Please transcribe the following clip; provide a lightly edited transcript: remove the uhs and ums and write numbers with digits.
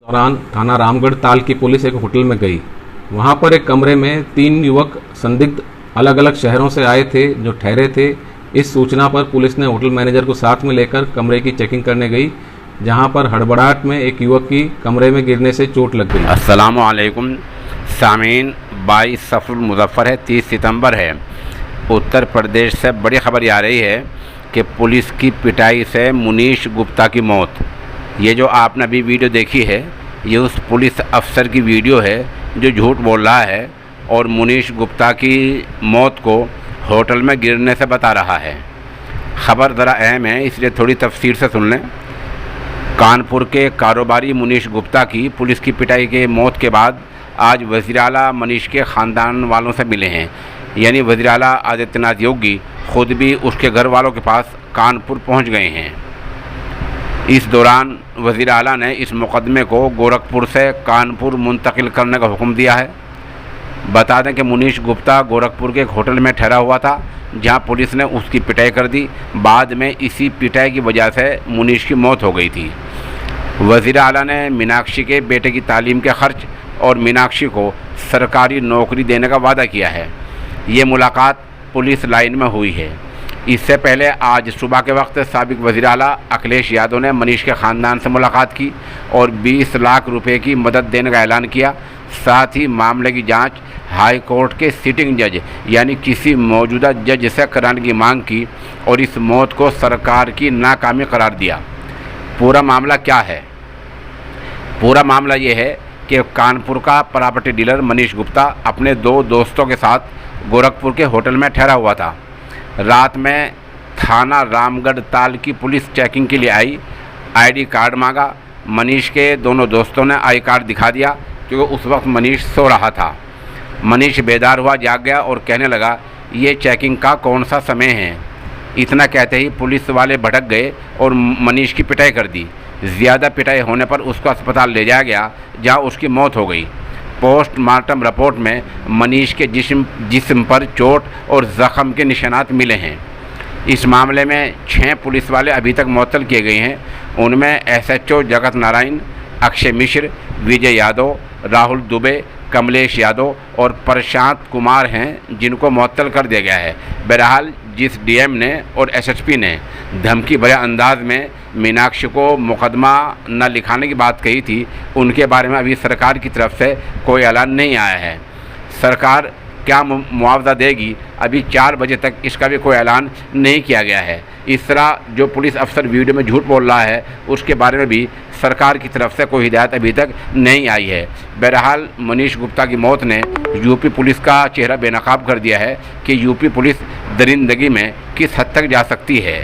दौरान थाना रामगढ़ ताल की पुलिस एक होटल में गई। वहां पर एक कमरे में 3 युवक संदिग्ध अलग अलग शहरों से आए थे जो ठहरे थे। इस सूचना पर पुलिस ने होटल मैनेजर को साथ में लेकर कमरे की चेकिंग करने गई, जहां पर हड़बड़ाहट में एक युवक की कमरे में गिरने से चोट लग गई। अस्सलामु अलैकुम सामीन, 22 सफ़रुल मुज़फ़्फ़र है, 30 सितंबर है। उत्तर प्रदेश से बड़ी खबर आ रही है कि पुलिस की पिटाई से मुनीश गुप्ता की मौत। ये जो आपने अभी वीडियो देखी है, ये उस पुलिस अफसर की वीडियो है जो झूठ बोल रहा है और मुनीश गुप्ता की मौत को होटल में गिरने से बता रहा है। ख़बर ज़रा अहम है, इसलिए थोड़ी तफसीर से सुन लें। कानपुर के कारोबारी मुनीश गुप्ता की पुलिस की पिटाई के मौत के बाद आज वज़ीर आला मनीष के ख़ानदान वालों से मिले हैं। यानी वज़ीर आला आदित्यनाथ योगी ख़ुद भी उसके घर वालों के पास कानपुर पहुंच गए हैं। इस दौरान वज़ीर आला ने इस मुकदमे को गोरखपुर से कानपुर मुंतकिल करने का हुक्म दिया है। बता दें कि मुनीश गुप्ता गोरखपुर के एक होटल में ठहरा हुआ था, जहां पुलिस ने उसकी पिटाई कर दी। बाद में इसी पिटाई की वजह से मुनीश की मौत हो गई थी। वज़ीर आला ने मीनाक्षी के बेटे की तालीम के खर्च और मीनाक्षी को सरकारी नौकरी देने का वादा किया है। ये मुलाकात पुलिस लाइन में हुई है। इससे पहले आज सुबह के वक्त साबिक वज़ीर आला अखिलेश यादव ने मनीष के ख़ानदान से मुलाकात की और 20 लाख रुपए की मदद देने का ऐलान किया। साथ ही मामले की जांच हाई कोर्ट के सिटिंग जज यानी किसी मौजूदा जज से कराने की मांग की और इस मौत को सरकार की नाकामी करार दिया। पूरा मामला क्या है? पूरा मामला ये है कि कानपुर का प्रॉपर्टी डीलर मनीष गुप्ता अपने 2 दोस्तों के साथ गोरखपुर के होटल में ठहरा हुआ था। रात में थाना रामगढ़ ताल की पुलिस चेकिंग के लिए आई। आईडी कार्ड मांगा। मनीष के दोनों दोस्तों ने आई कार्ड दिखा दिया क्योंकि उस वक्त मनीष सो रहा था। मनीष बेदार हुआ, जाग गया और कहने लगा, ये चेकिंग का कौन सा समय है। इतना कहते ही पुलिस वाले भटक गए और मनीष की पिटाई कर दी। ज़्यादा पिटाई होने पर उसको अस्पताल ले जाया गया, जहां उसकी मौत हो गई। पोस्टमार्टम रिपोर्ट में मनीष के जिस्म पर चोट और ज़ख़म के निशानात मिले हैं। इस मामले में 6 पुलिस वाले अभी तक मुअत्तल किए गए हैं। उनमें SHO जगत नारायण, अक्षय मिश्र, विजय यादव, राहुल दुबे, कमलेश यादव और प्रशांत कुमार हैं, जिनको मुअत्तल कर दिया गया है। बहरहाल जिस DM ने और SSP ने धमकी भरे अंदाज में मीनाक्षी को मुकदमा न लिखाने की बात कही थी, उनके बारे में अभी सरकार की तरफ से कोई ऐलान नहीं आया है। सरकार क्या मुआवजा देगी, अभी 4 बजे तक इसका भी कोई ऐलान नहीं किया गया है। इस तरह जो पुलिस अफसर वीडियो में झूठ बोल रहा है, उसके बारे में भी सरकार की तरफ से कोई हिदायत अभी तक नहीं आई है। बहरहाल मनीष गुप्ता की मौत ने यूपी पुलिस का चेहरा बेनकाब कर दिया है कि यूपी पुलिस दरिंदगी में किस हद तक जा सकती है।